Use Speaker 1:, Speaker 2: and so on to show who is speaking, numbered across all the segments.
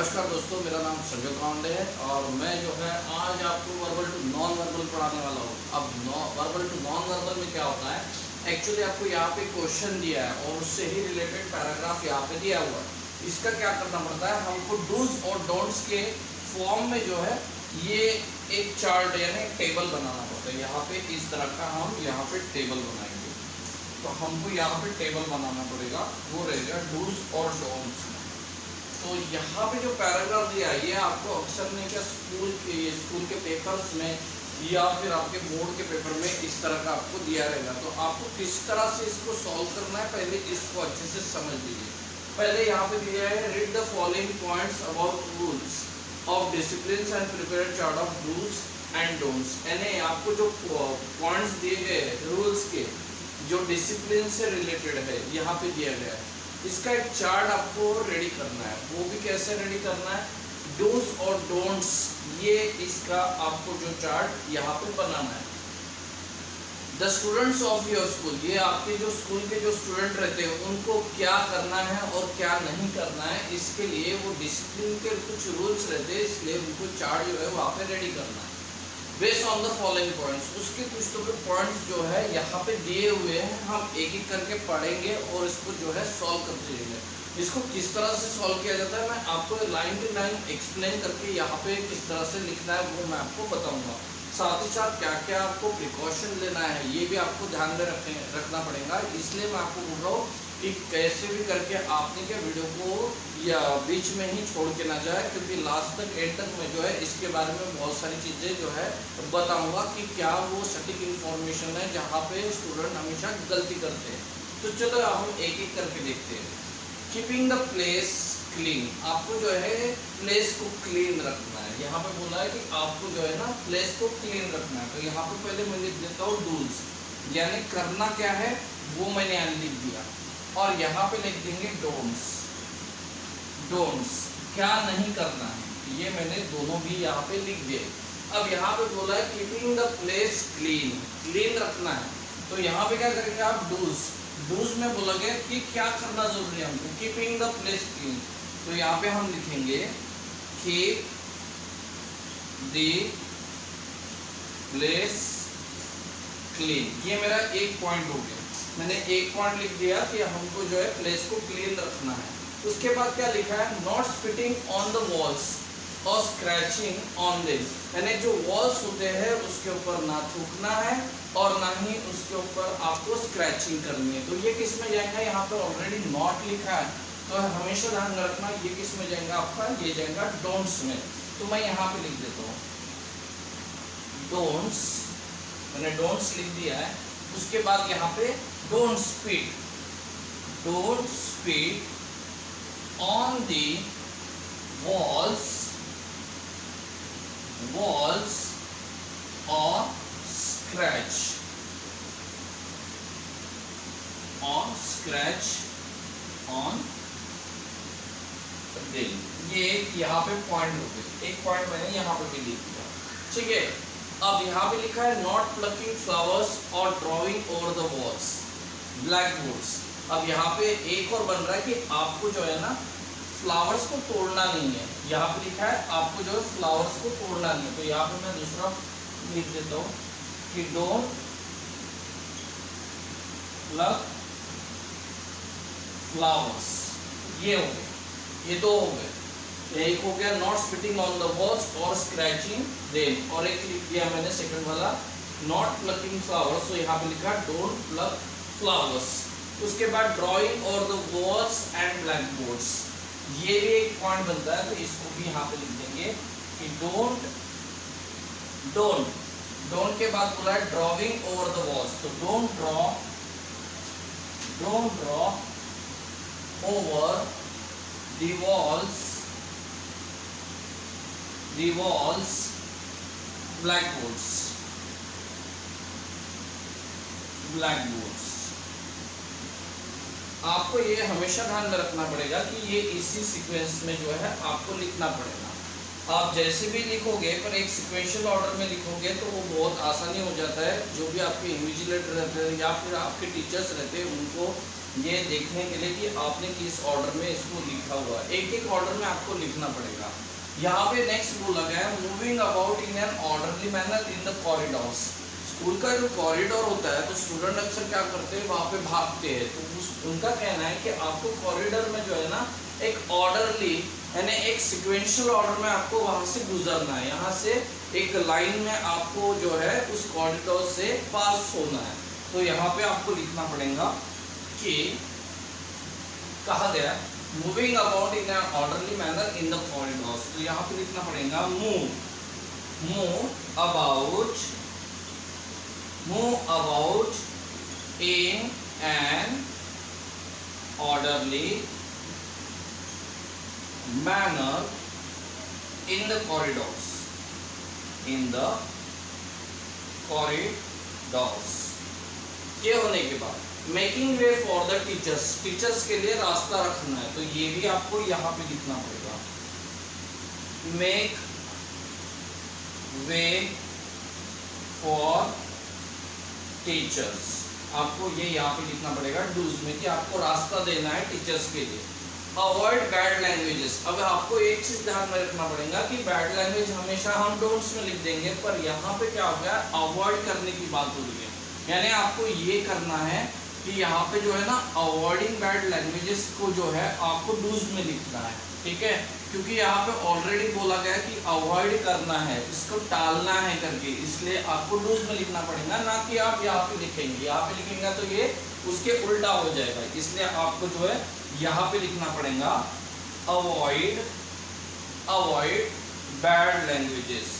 Speaker 1: नमस्कार दोस्तों, मेरा नाम संजय पांडे है और मैं जो है आज आपको वर्बल टू नॉन वर्बल पढ़ाने वाला हूँ। अब वर्बल टू नॉन वर्बल में क्या होता है, एक्चुअली आपको यहाँ पे क्वेश्चन दिया है और उससे ही रिलेटेड पैराग्राफ यहाँ पे दिया हुआ है। इसका क्या करना पड़ता है, हमको डूज और डोंट्स के फॉर्म में जो है ये एक चार्ट यानी टेबल बनाना पड़ता है। यहाँ पे इस तरह का हम यहाँ पे टेबल बनाएंगे, तो हमको यहाँ पे टेबल बनाना पड़ेगा, वो रहेगा डूज और डोंट्स। तो यहाँ पे जो पैराग्राफ दिया है ये आपको अक्सर नहीं क्या स्कूल के पेपर्स में या फिर आपके बोर्ड के पेपर में इस तरह का आपको दिया रहेगा। तो आपको किस तरह से इसको सॉल्व करना है, पहले इसको अच्छे से समझ लीजिए। पहले यहाँ पे दिया है read the following points about rules of discipline and prepare chart of dos and don'ts. यानी आपको जो पॉइंट्स दिए गए रूल्स के जो डिसिप्लिन से रिलेटेड है यहाँ पे दिया गया है, इसका एक चार्ट आपको रेडी करना है। वो भी कैसे रेडी करना है, डूज और डोंट्स, ये इसका आपको जो चार्ट यहाँ पे बनाना है। The students of your school, ये आपके जो स्कूल के जो स्टूडेंट रहते हैं उनको क्या करना है और क्या नहीं करना है, इसके लिए वो डिसिप्लिन के कुछ रूल्स रहते हैं, इसलिए उनको चार्ट जो है वहाँ पे रेडी करना है। Based on the following points, उसके कुछ तो पॉइंट्स जो है यहाँ पे दिए हुए हैं, हम एक एक करके पढ़ेंगे और इसको जो है सॉल्व करते जाएंगे। इसको किस तरह से सॉल्व किया जाता है मैं आपको लाइन टू लाइन एक्सप्लेन करके यहाँ पे किस तरह से लिखना है वो मैं आपको बताऊंगा। साथ ही साथ क्या क्या आपको प्रिकॉशन लेना है ये भी आपको ध्यान में रखना पड़ेगा। इसलिए मैं आपको बोल रहा हूँ कि कैसे भी करके आपने क्या वीडियो को या बीच में ही छोड़ के ना जाए, क्योंकि लास्ट तक एंड तक मैं जो है इसके बारे में बहुत सारी चीज़ें जो है बताऊंगा कि क्या वो सटीक इन्फॉर्मेशन है जहाँ पे स्टूडेंट हमेशा गलती करते हैं। तो चलो हम एक एक करके देखते हैं। कीपिंग द प्लेस क्लीन, आपको जो है प्लेस को क्लीन रखना है। यहाँ पे बोला है कि आपको जो है ना प्लेस को क्लीन रखना है। तो यहाँ पे पहले मैं लिख देता हूँ डूल्स, यानी करना क्या है वो मैंने यहाँ लिख दिया, और यहाँ पे लिख देंगे डोंट्स। डोंट्स क्या नहीं करना है ये मैंने दोनों भी यहाँ पे लिख दिए। अब यहाँ पे बोला है keeping the place clean, clean रखना है। तो यहाँ पे क्या करेंगे आप, डूज। डूज में बोला गया कि क्या करना जरूरी है हमको, कीपिंग द प्लेस क्लीन। तो यहाँ पे हम लिखेंगे कीप द प्लेस क्लीन। ये मेरा एक पॉइंट हो गया, मैंने एक पॉइंट लिख दिया कि हमको जो है प्लेस को क्लीन रखना है। उसके बाद क्या लिखा है, not spitting on the walls और स्क्रैचिंग ऑन देम, यानी जो वॉल्स होते हैं उसके ऊपर ना थूकना है और ना ही उसके ऊपर आपको स्क्रैचिंग करनी है। तो ये किस में जाएगा, यहाँ पर ऑलरेडी नॉट लिखा है, तो हमेशा ध्यान रखना ये किस में जाएगा आपका, ये जाएगा डोंट्स में। तो मैं यहाँ पे लिख देता हूँ डोंट्स, मैंने डोंट्स लिख दिया है। उसके बाद यहाँ पे don't spit, don't spit on the walls or scratch on them। ये यहाँ पे पॉइंट हो गए, एक पॉइंट मैंने यहाँ पे भी लिख दिया, ठीक है। अब यहाँ पे लिखा है नॉट प्लकिंग फ्लावर्स और drawing over the walls, black boards. अब यहाँ पे एक और बन रहा है कि आपको जो है ना फ्लावर्स को तोड़ना नहीं है। यहाँ पे लिखा है आपको जो है फ्लावर्स को तोड़ना नहीं है। तो यहाँ पे मैं दूसरा लिख देता हूँ कि डोंट प्लक फ्लावर्स। ये हो गया, ये दो हो गए। एक हो गया not spitting on the walls और स्क्रैचिंग देम, और एक लिख दिया मैंने सेकंड वाला नॉट प्लकिंग फ्लावर्स। तो यहाँ पे लिखा डोंट प्लक फ्लावर्स। उसके बाद ड्रॉइंग और the walls and black boards, ये भी एक पॉइंट बनता है। तो इसको भी यहाँ पे लिख देंगे कि डोंट के बाद बोला है ड्रॉइंग ओवर द वॉल्स। तो don't draw over the walls black boards. आपको ये हमेशा ध्यान में रखना पड़ेगा कि ये इसी सीक्वेंस में जो है आपको लिखना पड़ेगा। आप जैसे भी लिखोगे पर एक सीक्वेंशियल ऑर्डर में लिखोगे तो वो बहुत आसानी हो जाता है। जो भी आपके इन्विजिलेटर रहते हैं या फिर आपके टीचर्स रहते हैं उनको ये देखने के लिए कि आपने किस ऑर्डर में इसको लिखा हुआ है, एक एक ऑर्डर में आपको लिखना पड़ेगा। यहाँ पे नेक्स्ट बोला गया है moving about in an orderly manner in the corridors. School का जो कॉरिडोर होता है तो स्टूडेंट अक्सर क्या करते हैं, वहाँ पे भागते हैं। तो उनका कहना है कि आपको कॉरिडोर में जो है ना एक ऑर्डरली यानी एक सिक्वेंशियल ऑर्डर में आपको वहां से गुजरना है, यहाँ से एक लाइन में आपको जो है उस कॉरिडोर से पास होना है। तो यहाँ पे आपको लिखना पड़ेगा कि कहा गया moving about in an orderly manner in the corridors. तो यहाँ पे लिखना पड़ेगा move about in an orderly manner in the corridors ये होने के बाद making way for the teachers के लिए रास्ता रखना है। तो ये भी आपको यहाँ पे लिखना पड़ेगा, मेक वे फॉर टीचर्स। आपको ये यहाँ पे लिखना पड़ेगा डूज में कि आपको रास्ता देना है टीचर्स के लिए। Avoid bad languages. अब आपको एक चीज ध्यान में रखना पड़ेगा कि बैड लैंग्वेज हमेशा हम डोंट्स में लिख देंगे, पर यहाँ पे क्या हो गया, अवॉइड करने की बात हो रही है। यानी आपको ये करना है कि यहाँ पे जो है ना अवॉइडिंग बैड लैंग्वेजेस को जो है आपको डूज में लिखना है, ठीक है। क्योंकि यहाँ पे ऑलरेडी बोला गया कि अवॉइड करना है, इसको टालना है करके, इसलिए आपको डूज में लिखना पड़ेगा, ना कि आप यहाँ पे लिखेंगे। यहाँ पे लिखेंगे तो ये उसके उल्टा हो जाएगा, इसलिए आपको जो है यहाँ पे लिखना पड़ेगा अवॉइड बैड लैंग्वेजेस।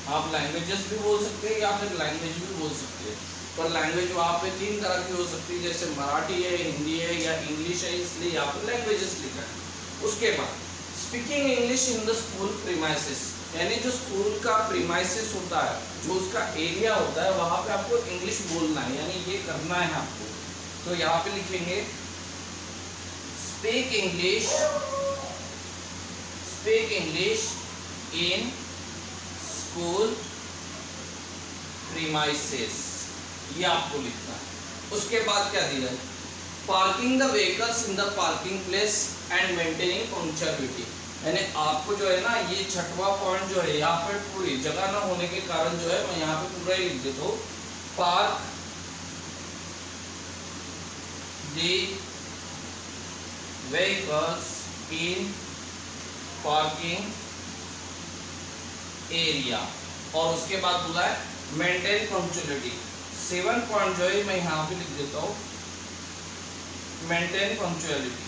Speaker 1: आप लैंग्वेजेस भी बोल सकते हैं या फिर लैंग्वेज भी बोल सकते हैं, पर लैंग्वेज वहाँ पे 3 तरह की हो सकती है, जैसे मराठी है, हिंदी है या इंग्लिश है, इसलिए यहाँ पे लैंग्वेजेस लिखा है। उसके बाद speaking English in the school premises, यानी जो स्कूल का प्रीमाइसेस होता है, जो उसका एरिया होता है, वहाँ पे आपको इंग्लिश बोलना है, यानी ये करना है आपको। तो यहाँ पे लिखेंगे speak English in school premises, ये आपको लिखना है। उसके बाद क्या दिया है, parking the vehicles in the parking place and maintaining punctuality. यानी आपको जो है ना ये 6वां पॉइंट जो है, यहाँ पे पूरी जगह ना होने के कारण जो है मैं यहाँ पे पूरा ही लिख देता हूँ, park the vehicles in parking area. और उसके बाद बोला है मेंटेन पंक्चुअलिटी। 7 पॉइंट जो है मैं यहाँ पे लिख देता हूँ, मेंटेन पंक्चुअलिटी।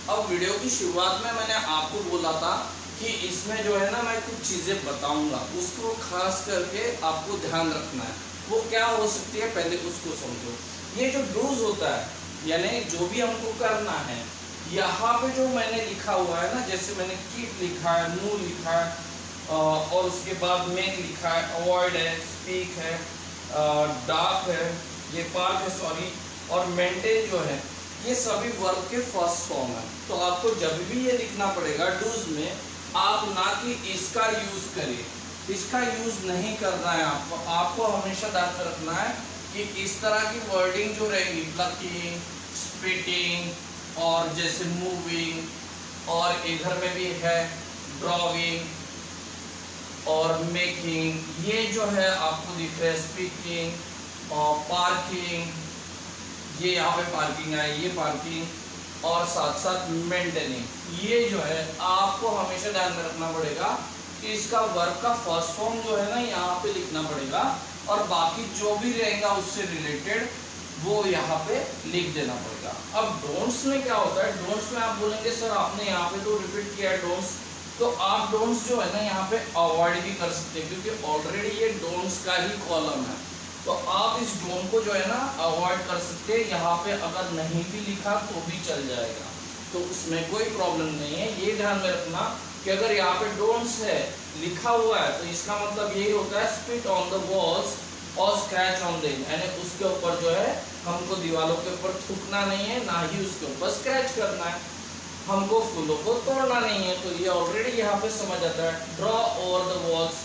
Speaker 1: अब वीडियो की शुरुआत में मैंने आपको बोला था कि इसमें जो है ना मैं कुछ चीजें बताऊंगा, उसको खास करके आपको ध्यान रखना है। वो क्या हो सकती है पहले उसको समझो। ये जो डूज होता है, यानी जो भी हमको करना है, यहाँ पे जो मैंने लिखा हुआ है ना, जैसे मैंने कीप लिखा है, मूव लिखा है, और उसके बाद मेक लिखा है, अवॉइड है, स्पीक है, डार्क है, ये पार्क है सॉरी, और मेंटेन जो है, ये सभी वर्ब के फर्स्ट फॉर्म है। तो आपको जब भी ये लिखना पड़ेगा डूज में, आप ना कि इसका यूज करें, इसका यूज नहीं करना है आपको हमेशा ध्यान में रखना है कि इस तरह की वर्डिंग जो रहेगी, प्लकिंग, स्पिटिंग, और जैसे मूविंग, और इधर में भी है ड्रॉइंग और मेकिंग, ये जो है आपको दिख रहा है स्पीकिंग और पार्किंग, ये यहाँ पे पार्किंग है, ये पार्किंग, और साथ साथ मेंटेनिंग, ये जो है आपको हमेशा ध्यान में रखना पड़ेगा कि इसका वर्ब का फर्स्ट फॉर्म जो है ना यहाँ पे लिखना पड़ेगा, और बाकी जो भी रहेगा उससे रिलेटेड वो यहाँ पे लिख देना पड़ेगा। अब डोंट्स में क्या होता है, डोंट्स में आप बोलेंगे सर आपने यहाँ पे तो रिपीट किया है डोंट्स, तो आप डोंट्स जो है ना यहाँ पे अवॉइड भी कर सकते हैं, क्योंकि ऑलरेडी ये डोंट्स का ही कॉलम है। तो आप इस डोंट को जो है ना अवॉइड कर सकते हैं, यहाँ पे अगर नहीं भी लिखा तो भी चल जाएगा, तो उसमें कोई प्रॉब्लम नहीं है। ये ध्यान में रखना कि अगर यहाँ पे डोंट्स है लिखा हुआ है तो इसका मतलब यही होता है स्पिट ऑन द वॉल्स और स्क्रैच ऑन देम, यानी उसके ऊपर जो है हमको दीवारों के ऊपर थूकना नहीं है, ना ही उसके ऊपर स्क्रैच करना है। हमको फूलों को तोड़ना नहीं है। तो ये ऑलरेडी यहाँ पे समझ आता है। ड्रॉ ओवर द वॉल्स,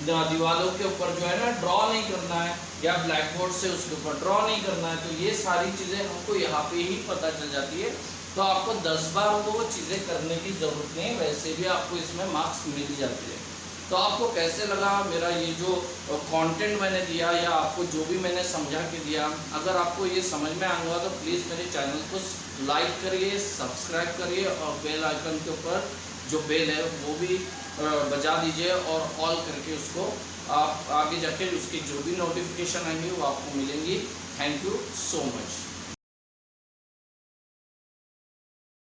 Speaker 1: दीवारों के ऊपर जो है ना ड्रॉ नहीं करना है, या ब्लैक बोर्ड से उसके ऊपर ड्रॉ नहीं करना है। तो ये सारी चीज़ें हमको यहाँ पे ही पता चल जाती है। तो आपको 10 बार वो चीज़ें करने की ज़रूरत नहीं, वैसे भी आपको इसमें मार्क्स मिल जाते हैं। तो आपको कैसे लगा मेरा ये जो कंटेंट मैंने दिया, या आपको जो भी मैंने समझा के दिया, अगर आपको ये समझ में आएगा तो प्लीज़ मेरे चैनल को लाइक करिए, सब्सक्राइब करिए, और बेल आइकन के ऊपर जो बेल है वो भी बजा दीजिए, और ऑल करके उसको आप आगे जाके उसकी जो भी नोटिफिकेशन आएंगी वो आपको मिलेंगी। Thank you so much.